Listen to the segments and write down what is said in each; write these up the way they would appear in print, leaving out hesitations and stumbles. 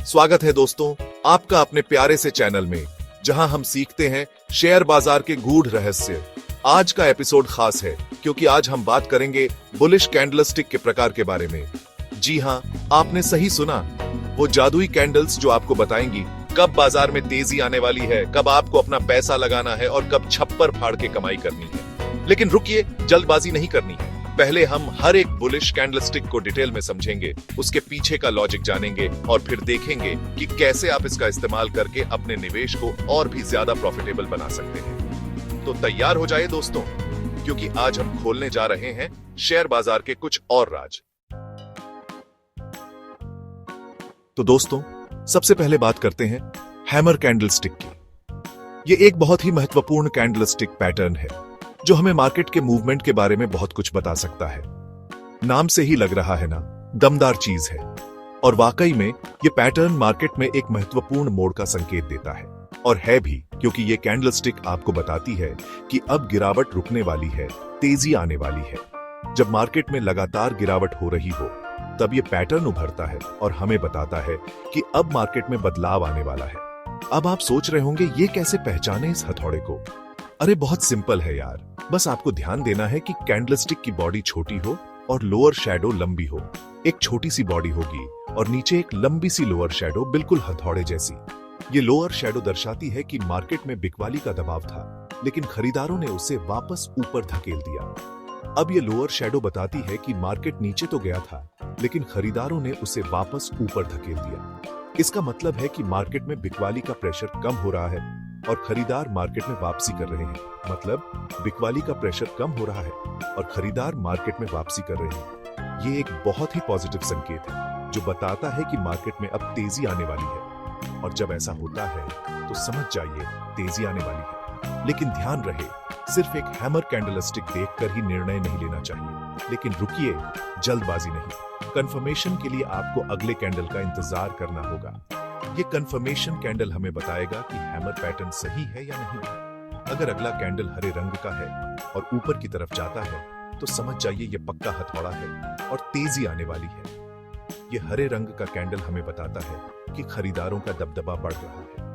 स्वागत है दोस्तों आपका अपने प्यारे से चैनल में, जहां हम सीखते हैं शेयर बाजार के गूढ़ रहस्य। आज का एपिसोड खास है क्योंकि आज हम बात करेंगे बुलिश कैंडलस्टिक के प्रकार के बारे में। जी हां, आपने सही सुना, वो जादुई कैंडल्स जो आपको बताएंगी कब बाजार में तेजी आने वाली है, कब आपको अपना पैसा लगाना है और कब छप्पर फाड़ के कमाई करनी है। लेकिन रुकिए, जल्दबाजी नहीं करनी है। पहले हम हर एक बुलिश कैंडलस्टिक को डिटेल में समझेंगे, उसके पीछे का लॉजिक जानेंगे और फिर देखेंगे कि कैसे आप इसका इस्तेमाल करके अपने निवेश को और भी ज्यादा प्रॉफिटेबल बना सकते हैं। तो तैयार हो जाइए दोस्तों, क्योंकि आज हम खोलने जा रहे हैं शेयर बाजार के कुछ और राज। तो दोस्तों, सबसे पहले बात करते हैं हैमर कैंडलस्टिक की। ये एक बहुत ही महत्वपूर्ण कैंडलस्टिक पैटर्न है जो हमें मार्केट के मूवमेंट के बारे में बहुत कुछ बता सकता है। नाम से ही लग रहा है ना, दमदार चीज है। और वाकई में ये पैटर्न मार्केट में एक महत्वपूर्ण मोड़ का संकेत देता है, और है भी, क्योंकि ये कैंडलस्टिक आपको बताती है कि अब गिरावट रुकने वाली है, तेजी आने वाली है। जब मार्केट में लगातार गिरावट हो रही हो तब ये पैटर्न उभरता है और हमें बताता है कि अब मार्केट में बदलाव आने वाला है। अब आप सोच रहे होंगे ये कैसे पहचाने इस हथौड़े को। अरे बहुत सिंपल है यार, बस आपको ध्यान देना है कि कैंडलस्टिक की बॉडी छोटी हो और लोअर शैडो लंबी हो। एक छोटी सी बॉडी होगी और नीचे एक लंबी सी लोअर शैडो, बिल्कुल हथौड़े जैसी। ये लोअर शैडो दर्शाती है कि मार्केट में बिकवाली का दबाव था, लेकिन खरीदारों ने उसे वापस ऊपर धकेल दिया। अब ये लोअर शैडो बताती है कि मार्केट नीचे तो गया था, लेकिन खरीदारों ने उसे वापस ऊपर धकेल दिया। इसका मतलब है कि मार्केट में बिकवाली का प्रेशर कम हो रहा है और खरीदार मार्केट में वापसी कर रहे हैं। मतलब बिकवाली का प्रेशर कम हो रहा है और खरीदार मार्केट में वापसी कर रहे हैं। ये एक बहुत ही पॉजिटिव संकेत है जो बताता है कि मार्केट में अब तेजी आने वाली है। और जब ऐसा होता है तो समझ जाइए तेजी आने वाली है। लेकिन ध्यान रहे, सिर्फ एक हैमर कैंडलस्टिक देखकर ही निर्णय नहीं लेना चाहिए। लेकिन रुकिए, जल्दबाजी नहीं। कंफर्मेशन के लिए आपको अगले कैंडल का इंतजार करना होगा। ये कंफर्मेशन कैंडल हमें बताएगा कि हैमर पैटर्न सही है या नहीं। अगर अगला कैंडल हरे रंग का है और ऊपर की तरफ जाता है तो समझ जाइए ये पक्का हथौड़ा है और तेजी आने वाली है। ये हरे रंग का कैंडल हमें बताता है कि खरीदारों का दबदबा बढ़ रहा है।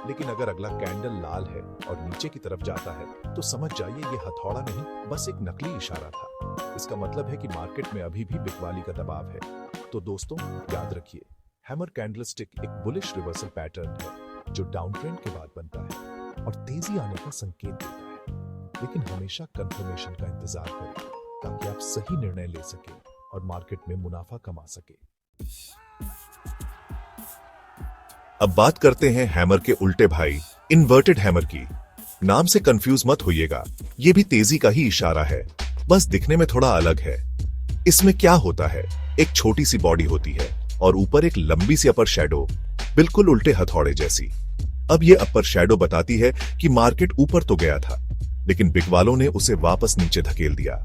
लेकिन अगर अगला कैंडल लाल है और नीचे की तरफ जाता है तो समझ जाइए ये हथौड़ा नहीं, बस एक नकली इशारा था। इसका मतलब है कि मार्केट में अभी भी बिकवाली का दबाव है। तो दोस्तों, याद रखिए, हैमर कैंडलस्टिक एक बुलिश रिवर्सल पैटर्न है जो डाउन ट्रेंड के बाद बनता है और तेजी आने का संकेत देता है। लेकिन हमेशा कंफर्मेशन का इंतजार करें ताकि आप सही निर्णय ले सकें और मार्केट में मुनाफा कमा सके। अब बात करते हैं हैमर के उल्टे भाई, इन्वर्टेड हैमर की। नाम से कंफ्यूज मत होइएगा, ये भी तेजी का ही इशारा है, बस दिखने में थोड़ा अलग है। इसमें क्या होता है, एक छोटी सी बॉडी होती है और ऊपर एक लंबी सी अपर शैडो, बिल्कुल उल्टे हथौड़े जैसी। अब ये अपर शैडो बताती है कि मार्केट ऊपर तो गया था, लेकिन बिकवालों ने उसे वापस नीचे धकेल दिया।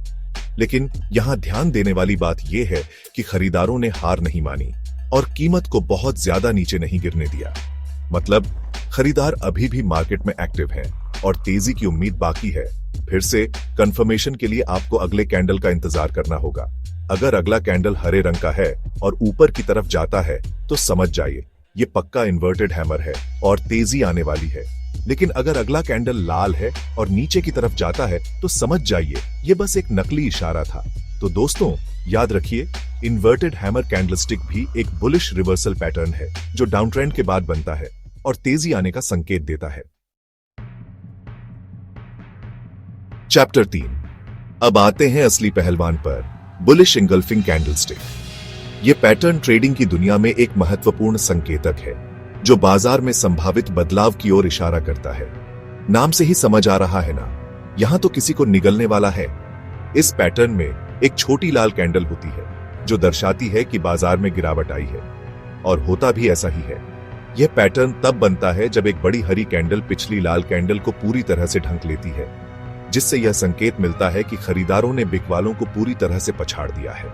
लेकिन यहां ध्यान देने वाली बात यह है कि खरीदारों ने हार नहीं मानी और कीमत को बहुत ज्यादा नीचे नहीं गिरने दिया। मतलब खरीदार अभी भी मार्केट में एक्टिव है और तेजी की उम्मीद बाकी है। फिर से कंफर्मेशन के लिए आपको अगले कैंडल का इंतजार करना होगा। अगर अगला कैंडल हरे रंग का है और ऊपर की तरफ जाता है तो समझ जाइए ये पक्का इन्वर्टेड हैमर है और तेजी आने वाली है। लेकिन अगर अगला कैंडल लाल है और नीचे की तरफ जाता है तो समझ जाइए ये बस एक नकली इशारा था। तो दोस्तों, याद रखिए, इन्वर्टेड हैमर कैंडलस्टिक भी एक बुलिश रिवर्सल पैटर्न है जो डाउन ट्रेंड के बाद बनता है और तेजी आने का संकेत देता है। चैप्टर 3। अब आते हैं असली पहलवान पर, बुलिश इंगल्फिंग कैंडलस्टिक। यह पैटर्न ट्रेडिंग की दुनिया में एक महत्वपूर्ण संकेतक है जो बाजार में संभावित बदलाव की ओर इशारा करता है। नाम से ही समझ आ रहा है ना, यहां तो किसी को निगलने वाला है। इस पैटर्न में एक छोटी लाल कैंडल होती है जो दर्शाती है कि बाजार में गिरावट आई है, और होता भी ऐसा ही है। यह पैटर्न तब बनता है जब एक बड़ी हरी कैंडल पिछली लाल कैंडल को पूरी तरह से ढक लेती है, जिससे यह संकेत मिलता है कि खरीदारों ने बिकवालों को पूरी तरह से पछाड़ दिया है।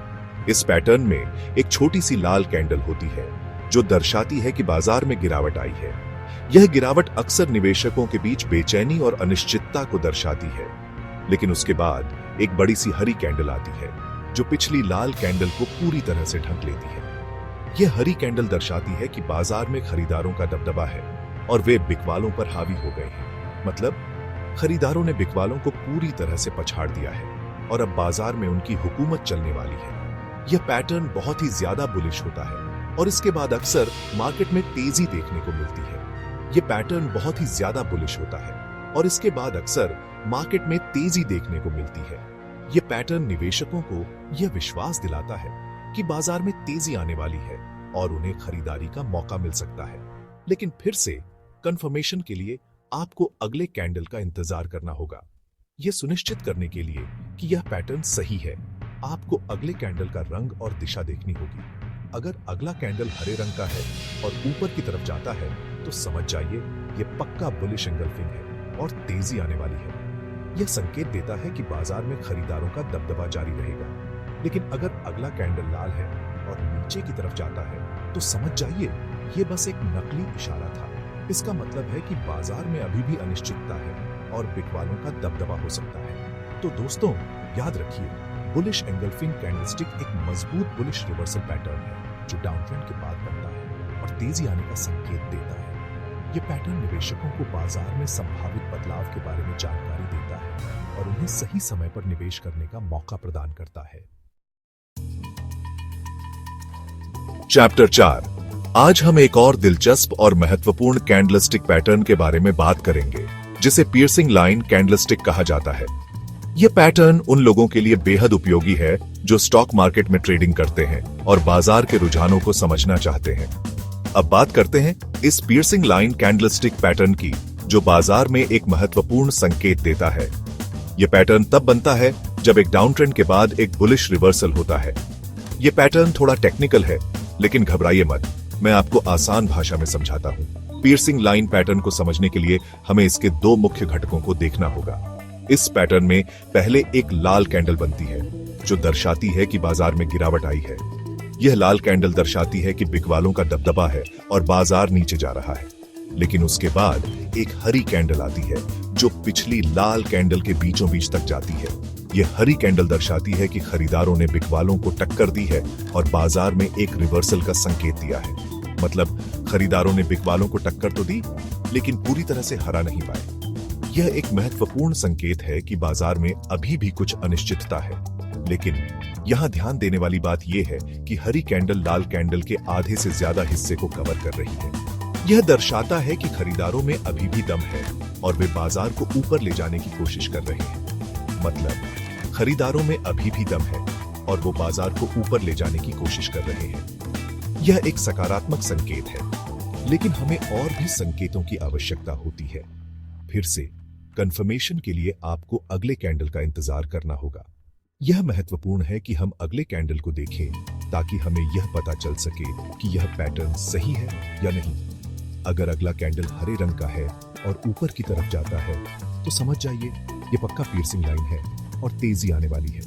इस पैटर्न में एक छोटी सी लाल कैंडल होती है जो दर्शाती है कि बाजार में गिरावट आई है। यह गिरावट अक्सर निवेशकों के बीच बेचैनी और अनिश्चितता को दर्शाती है। लेकिन उसके बाद एक बड़ी सी हरी कैंडल आती है जो पिछली लाल कैंडल को पूरी तरह से ढक लेती है। यह हरी कैंडल दर्शाती है कि बाजार में खरीदारों का दबदबा है और वे बिकवालों पर हावी हो गए हैं। मतलब खरीदारों ने बिकवालों को पूरी तरह से पछाड़ दिया है और अब बाजार में उनकी हुकूमत चलने वाली है। यह पैटर्न बहुत ही ज्यादा बुलिश होता है और इसके बाद अक्सर मार्केट में तेजी देखने को मिलती है। यह पैटर्न बहुत ही ज्यादा बुलिश होता है और इसके बाद अक्सर मार्केट में तेजी देखने को मिलती है। यह पैटर्न निवेशकों को यह विश्वास दिलाता है कि बाजार में तेजी आने वाली है और उन्हें खरीदारी का मौका मिल सकता है। लेकिन फिर से कंफर्मेशन के लिए आपको अगले कैंडल का इंतजार करना होगा। यह सुनिश्चित करने के लिए कि यह पैटर्न सही है, आपको अगले कैंडल का रंग और दिशा देखनी होगी। अगर अगला कैंडल हरे रंग का है और ऊपर की तरफ जाता है तो समझ जाइए यह पक्का बुलिश एंगल्फिंग है और तेजी आने वाली है। यह संकेत देता है कि बाजार में खरीदारों का दबदबा जारी रहेगा। लेकिन अगर अगला कैंडल लाल है और नीचे की तरफ जाता है तो समझ जाइए यह बस एक नकली इशारा था। इसका मतलब है कि बाजार में अभी भी अनिश्चितता है और बिकवालों का दबदबा हो सकता है। तो दोस्तों याद रखिए, बुलिश एंगल्फिंग कैंडलस्टिक एक मजबूत बुलिश रिवर्सल पैटर्न है जो डाउनट्रेंड के बाद बनता है और तेजी आने का संकेत देता है। यह पैटर्न निवेशकों को बाजार में संभावित बदलाव के बारे में जानकारी देता है और उन्हें सही समय पर निवेश करने का मौका प्रदान करता है। चैप्टर 4। आज हम एक और दिलचस्प और महत्वपूर्ण कैंडलस्टिक पैटर्न के बारे में बात करेंगे जिसे पियर्सिंग लाइन कैंडलस्टिक कहा जाता है। यह पैटर्न उन लोगों के लिए बेहद उपयोगी है जो स्टॉक मार्केट में ट्रेडिंग करते हैं और बाजार के रुझानों को समझना चाहते हैं। अब बात करते हैं इस पियर्सिंग लाइन कैंडलस्टिक पैटर्न की, जो बाजार में एक महत्वपूर्ण संकेत देता है। यह पैटर्न तब बनता है जब एक डाउन ट्रेंड के बाद एक बुलिश रिवर्सल होता है। यह पैटर्न थोड़ा टेक्निकल है, लेकिन घबराइए मत, मैं आपको आसान भाषा में समझाता हूं। पियर्सिंग लाइन पैटर्न को समझने के लिए हमें इसके दो मुख्य घटकों को देखना होगा। इस पैटर्न में पहले एक लाल कैंडल बनती है जो दर्शाती है कि बाजार में गिरावट आई है। यह लाल कैंडल दर्शाती है कि बिकवालों का दबदबा है और बाजार नीचे जा रहा है। लेकिन उसके बाद एक हरी कैंडल आती है जो पिछली लाल कैंडल के बीचों बीच तक जाती है। यह हरी कैंडल दर्शाती है कि खरीदारों ने बिकवालों को टक्कर दी है और बाजार में एक रिवर्सल का संकेत दिया है। मतलब खरीदारों ने बिकवालों को टक्कर तो दी, लेकिन पूरी तरह से हरा नहीं पाए। यह एक महत्वपूर्ण संकेत है कि बाजार में अभी भी कुछ अनिश्चितता है। लेकिन यहां ध्यान देने वाली बात यह है कि हरी कैंडल लाल कैंडल के आधे से ज्यादा हिस्से को कवर कर रही है। यह दर्शाता है कि खरीदारों में अभी भी दम है और वे बाजार को ऊपर ले जाने की कोशिश कर रहे हैं। मतलब खरीदारों में अभी भी दम है और वो बाजार को ऊपर ले जाने की कोशिश कर रहे हैं। यह एक सकारात्मक संकेत है, लेकिन हमें और भी संकेतों की आवश्यकता होती है। फिर से कंफर्मेशन के लिए आपको अगले कैंडल का इंतजार करना होगा। यह महत्वपूर्ण है कि हम अगले कैंडल को देखें ताकि हमें यह पता चल सके कि यह पैटर्न सही है या नहीं। अगर अगला कैंडल हरे रंग का है और ऊपर की तरफ जाता है तो समझ जाइए यह पक्का पियर्सिंग लाइन है और तेजी आने वाली है।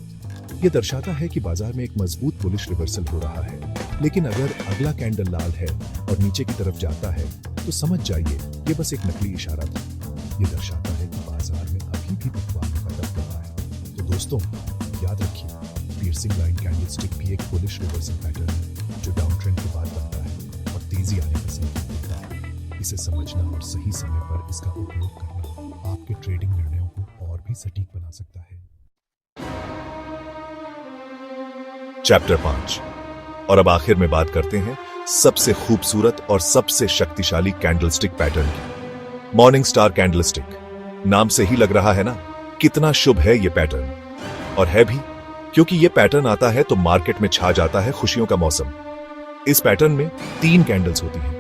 यह दर्शाता है कि बाजार में एक मजबूत बुलिश रिवर्सल हो रहा है। लेकिन अगर अगला कैंडल लाल है और नीचे की तरफ जाता है तो समझ जाइए यह बस एक नकली इशारा था। यह दर्शाता है कि बाजार में अभी भी बिकवालों का दबदबा है। तो दोस्तों याद रखिए, पियर्सिंग लाइन कैंडलस्टिक भी एक बुलिश रिवर्सल पैटर्न है जो डाउन ट्रेंड के बाद बनता है और तेजी आने का संकेत देता है। इसे समझना और सही समय पर इसका उपयोग करना आपके ट्रेडिंग निर्णयों को और भी सटीक बना सकता है। चैप्टर 5। और अब आखिर में बात करते हैं सबसे खूबसूरत और सबसे शक्तिशाली कैंडलस्टिक पैटर्न की, मॉर्निंग स्टार कैंडलस्टिक। नाम से ही लग रहा है ना कितना शुभ है ये पैटर्न। और है भी, क्योंकि ये पैटर्न आता है तो मार्केट में छा जाता है खुशियों का मौसम। इस पैटर्न में 3 कैंडल्स होती हैं।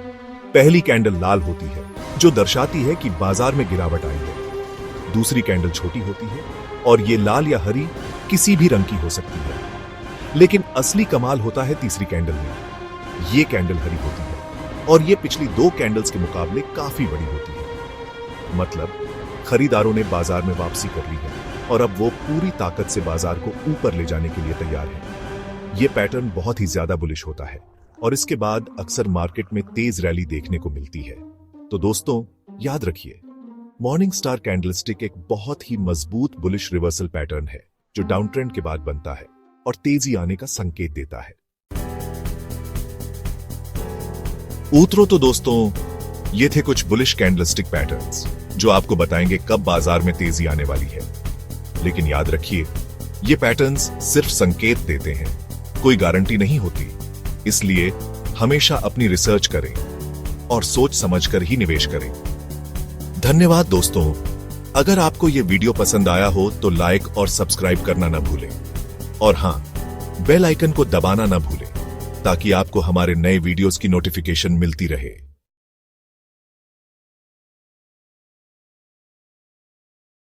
पहली कैंडल लाल होती है जो दर्शाती है कि बाजार में गिरावट आई है। दूसरी कैंडल छोटी होती है और ये लाल या हरी किसी भी रंग की हो सकती है। लेकिन असली कमाल होता है तीसरी कैंडल में। ये कैंडल हरी होती है और ये पिछली 2 कैंडल्स के मुकाबले काफी बड़ी होती है। मतलब खरीदारों ने बाजार में वापसी कर ली है और अब वो पूरी ताकत से बाजार को ऊपर ले जाने के लिए तैयार है। ये पैटर्न बहुत ही ज्यादा बुलिश होता है और इसके बाद अक्सर मार्केट में तेज रैली देखने को मिलती है। तो दोस्तों याद रखिए, मॉर्निंग स्टार कैंडलस्टिक एक बहुत ही मजबूत बुलिश रिवर्सल पैटर्न है जो डाउन ट्रेंड के बाद बनता है और तेजी आने का संकेत देता है। ऊतरों तो दोस्तों, ये थे कुछ बुलिश कैंडलस्टिक पैटर्न्स जो आपको बताएंगे कब बाजार में तेजी आने वाली है। लेकिन याद रखिए, ये पैटर्न्स सिर्फ संकेत देते हैं, कोई गारंटी नहीं होती। इसलिए हमेशा अपनी रिसर्च करें और सोच समझकर ही निवेश करें। धन्यवाद दोस्तों। अगर आपको ये वीडियो पसंद आया हो तो लाइक और सब्सक्राइब करना ना भूलें। और हाँ, बेल आइकन को दबाना ना भूलें ताकि आपको हमारे नए वीडियोस की नोटिफिकेशन मिलती रहे।